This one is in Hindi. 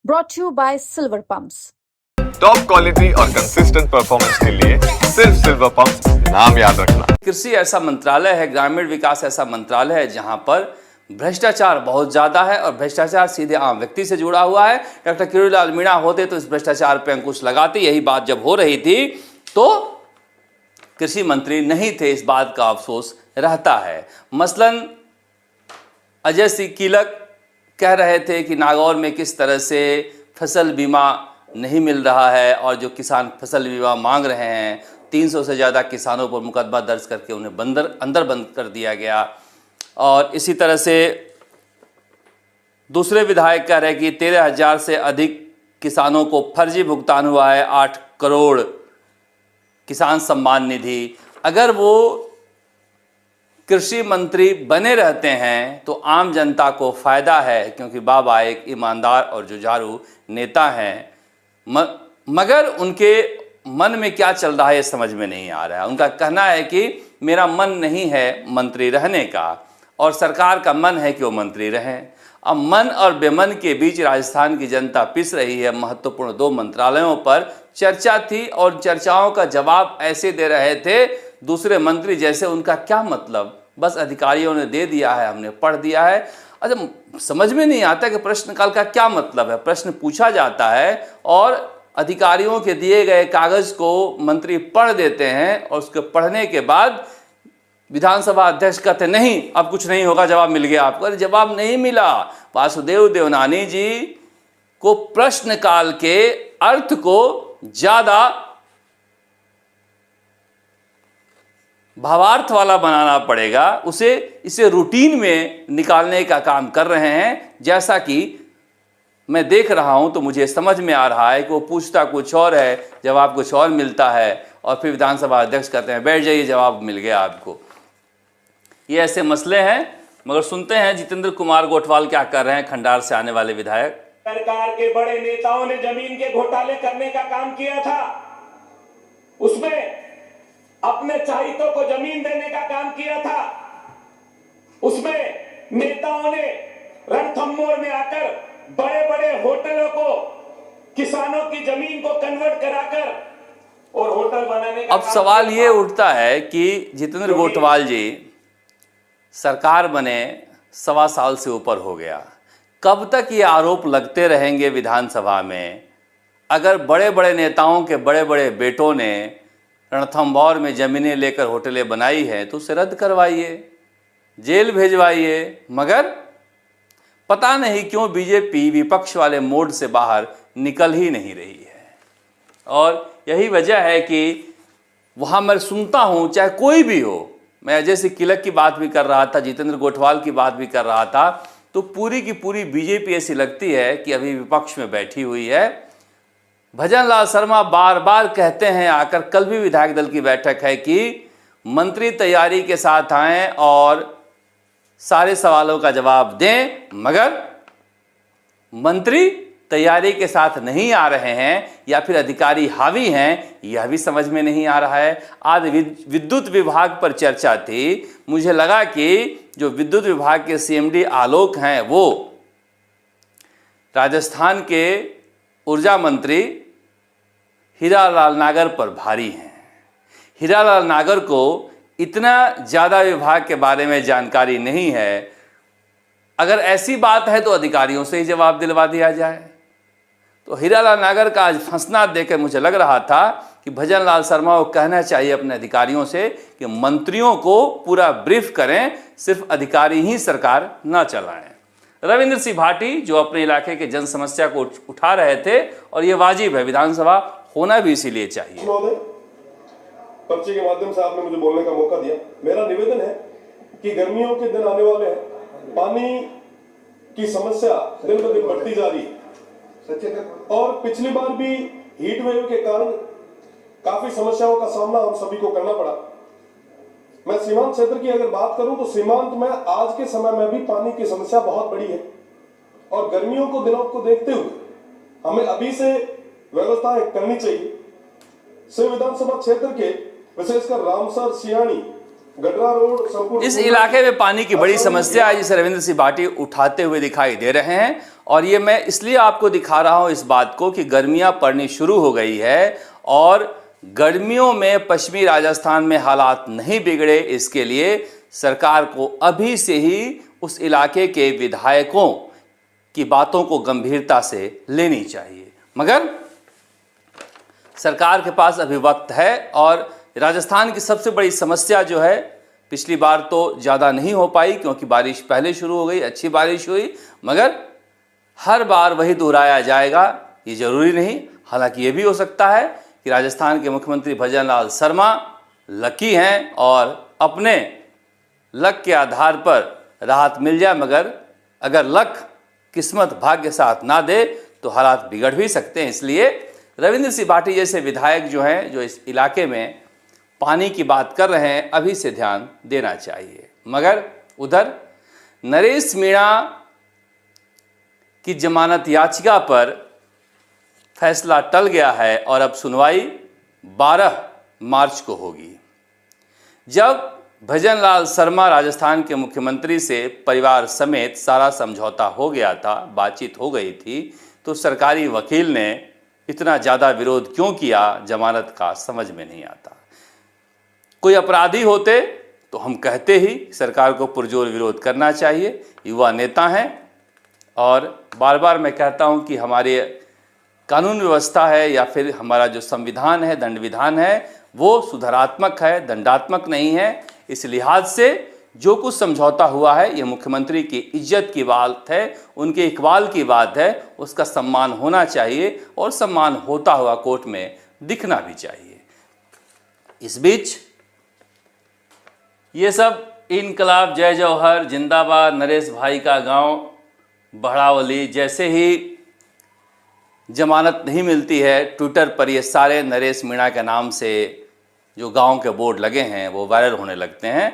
brought to you by Silver Pumps. Top quality और कंसिस्टेंट परफॉर्मेंस के लिए सिर्फ सिल्वर पंप्स नाम याद रखना। कृषि ऐसा मंत्रालय है, ग्रामीण विकास ऐसा मंत्रालय है जहां पर भ्रष्टाचार बहुत ज़्यादा है और भ्रष्टाचार सीधे आम व्यक्ति से जुड़ा हुआ है। डॉक्टर किरोड़ीलाल मीणा होते तो इस भ्रष्टाचार पर अंकुश लगाते। यही बात जब हो रही थी तो कृषि मंत्री नहीं थे, इस बात का अफसोस रहता है। मसलन अजय सिंह किलक कह रहे थे कि नागौर में किस तरह से फसल बीमा नहीं मिल रहा है और जो किसान फसल बीमा मांग रहे हैं 300 से ज़्यादा किसानों पर मुकदमा दर्ज करके उन्हें अंदर बंद कर दिया गया। और इसी तरह से दूसरे विधायक कह रहे हैं कि 13,000 से अधिक किसानों को फर्जी भुगतान हुआ है 8 करोड़ किसान सम्मान निधि। अगर वो कृषि मंत्री बने रहते हैं तो आम जनता को फ़ायदा है, क्योंकि बाबा एक ईमानदार और जुझारू नेता हैं। मगर उनके मन में क्या चल रहा है ये समझ में नहीं आ रहा है। उनका कहना है कि मेरा मन नहीं है मंत्री रहने का और सरकार का मन है कि वो मंत्री रहें। अब मन और बेमन के बीच राजस्थान की जनता पिस रही है। महत्वपूर्ण 2 मंत्रालयों पर चर्चा थी और चर्चाओं का जवाब ऐसे दे रहे थे दूसरे मंत्री जैसे उनका क्या मतलब, बस अधिकारियों ने दे दिया है, हमने पढ़ दिया है। अच्छा, समझ में नहीं आता कि प्रश्नकाल का क्या मतलब है। प्रश्न पूछा जाता है और अधिकारियों के दिए गए कागज को मंत्री पढ़ देते हैं और उसके पढ़ने के बाद विधानसभा अध्यक्ष कहते नहीं अब कुछ नहीं होगा, जवाब मिल गया आपको। अरे जवाब नहीं मिला। वासुदेव देवनानी जी को प्रश्नकाल के अर्थ को ज्यादा भावार्थ वाला बनाना पड़ेगा, इसे रूटीन में निकालने का काम कर रहे हैं। जैसा कि मैं देख रहा हूं तो मुझे समझ में आ रहा है कि वो पूछता कुछ और है, जवाब कुछ और मिलता है और फिर विधानसभा अध्यक्ष कहते हैं बैठ जाइए, जवाब मिल गया आपको। ये ऐसे मसले हैं। मगर सुनते हैं जितेंद्र कुमार गोठवाल क्या कर रहे हैं, खंडार से आने वाले विधायक। सरकार के बड़े नेताओं ने जमीन के घोटाले करने का काम किया था, उसमें अपने चाहितों को जमीन देने का काम किया था, उसमें नेताओं ने रणथंभौर में आकर बड़े बड़े होटलों को किसानों की जमीन को कन्वर्ट कराकर और होटल बनाने का। अब सवाल ये उठता है कि जितेंद्र गोठवाल जी सरकार बने 1.25 साल से ऊपर हो गया, कब तक ये आरोप लगते रहेंगे विधानसभा में? अगर बड़े बड़े नेताओं के बड़े बड़े बेटों ने रणथंभौर में ज़मीनें लेकर होटलें बनाई हैं तो उसे रद्द करवाइए, जेल भेजवाइए। मगर पता नहीं क्यों बीजेपी विपक्ष वाले मोड से बाहर निकल ही नहीं रही है। और यही वजह है कि वहाँ मैं सुनता हूँ, चाहे कोई भी हो, मैं अजय सिंह किलक की बात भी कर रहा था, जितेंद्र गोठवाल की बात भी कर रहा था, तो पूरी की पूरी बीजेपी ऐसी लगती है कि अभी विपक्ष में बैठी हुई है। भजन लाल शर्मा बार बार कहते हैं आकर, कल भी विधायक दल की बैठक है, कि मंत्री तैयारी के साथ आएं और सारे सवालों का जवाब दें। मगर मंत्री तैयारी के साथ नहीं आ रहे हैं या फिर अधिकारी हावी हैं, यह भी समझ में नहीं आ रहा है। आज विद्युत विभाग पर चर्चा थी। मुझे लगा कि जो विद्युत विभाग के सीएमडी आलोक हैं वो राजस्थान के ऊर्जा मंत्री हीरालाल नागर पर भारी हैं। हीरालाल नागर को इतना ज़्यादा विभाग के बारे में जानकारी नहीं है। अगर ऐसी बात है तो अधिकारियों से ही जवाब दिलवा दिया जाए। तो हीरालाल नागर का आज फंसना देखकर मुझे लग रहा था कि भजन लाल शर्मा को कहना चाहिए अपने अधिकारियों से कि मंत्रियों को पूरा ब्रीफ करें, सिर्फ अधिकारी ही सरकार ना चलाएं। रविंद्र सिंह भाटी जो अपने इलाके के जन समस्या को उठा रहे थे और ये वाजिब है, विधानसभा होना भी इसीलिए चाहिए। पर्चे के माध्यम से आपने मुझे बोलने का मौका दिया। मेरा निवेदन है कि गर्मियों के दिन आने वाले हैं, पानी की समस्या दिन ब दिन बढ़ती जा रही है और पिछली बार भी हीट वेव के कारण काफी समस्याओं का सामना हम सभी को करना पड़ा। मैं सीमांत क्षेत्र की अगर बात करूं तो सीमांत में आज के समय में भी पानी की समस्या बहुत बड़ी है और गर्मियों को दिनों को देखते हुए हमें अभी से व्यवस्थाएं करनी चाहिए। शिव विधानसभा क्षेत्र के विशेषकर रामसर, सियानी, गडरा रोड, इस इलाके में पानी की बड़ी समस्या है जिसे रविंद्र सिंह भाटी उठाते हुए दिखाई दे रहे हैं और ये मैं इसलिए आपको दिखा रहा हूँ इस बात को कि गर्मियाँ पड़नी शुरू हो गई है और गर्मियों में पश्चिमी राजस्थान में हालात नहीं बिगड़े, इसके लिए सरकार को अभी से ही उस इलाके के विधायकों की बातों को गंभीरता से लेनी चाहिए। मगर सरकार के पास अभी वक्त है और राजस्थान की सबसे बड़ी समस्या जो है, पिछली बार तो ज़्यादा नहीं हो पाई क्योंकि बारिश पहले शुरू हो गई, अच्छी बारिश हुई, मगर हर बार वही दोहराया जाएगा ये ज़रूरी नहीं। हालांकि ये भी हो सकता है कि राजस्थान के मुख्यमंत्री भजनलाल शर्मा लकी हैं और अपने लक के आधार पर राहत मिल जाए, मगर अगर लक किस्मत भाग्य साथ ना दे तो हालात बिगड़ भी सकते हैं। इसलिए रविंद्र सिंह भाटी जैसे विधायक जो हैं, जो इस इलाके में पानी की बात कर रहे हैं, अभी से ध्यान देना चाहिए। मगर उधर नरेश मीणा की जमानत याचिका पर फैसला टल गया है और अब सुनवाई 12 मार्च को होगी। जब भजनलाल शर्मा राजस्थान के मुख्यमंत्री से परिवार समेत सारा समझौता हो गया था, बातचीत हो गई थी, तो सरकारी वकील ने इतना ज़्यादा विरोध क्यों किया जमानत का, समझ में नहीं आता। कोई अपराधी होते तो हम कहते ही सरकार को पुरजोर विरोध करना चाहिए, युवा नेता हैं और बार बार मैं कहता हूं कि हमारे कानून व्यवस्था है या फिर हमारा जो संविधान है, दंड विधान है, वो सुधारात्मक है, दंडात्मक नहीं है। इस लिहाज से जो कुछ समझौता हुआ है ये मुख्यमंत्री की इज्जत की बात है, उनके इकबाल की बात है, उसका सम्मान होना चाहिए और सम्मान होता हुआ कोर्ट में दिखना भी चाहिए। इस बीच ये सब इनकलाब, जय जौहर, जिंदाबाद, नरेश भाई का गांव, बड़ावली, जैसे ही जमानत नहीं मिलती है ट्विटर पर ये सारे नरेश मीणा के नाम से जो गांव के बोर्ड लगे हैं वो वायरल होने लगते हैं।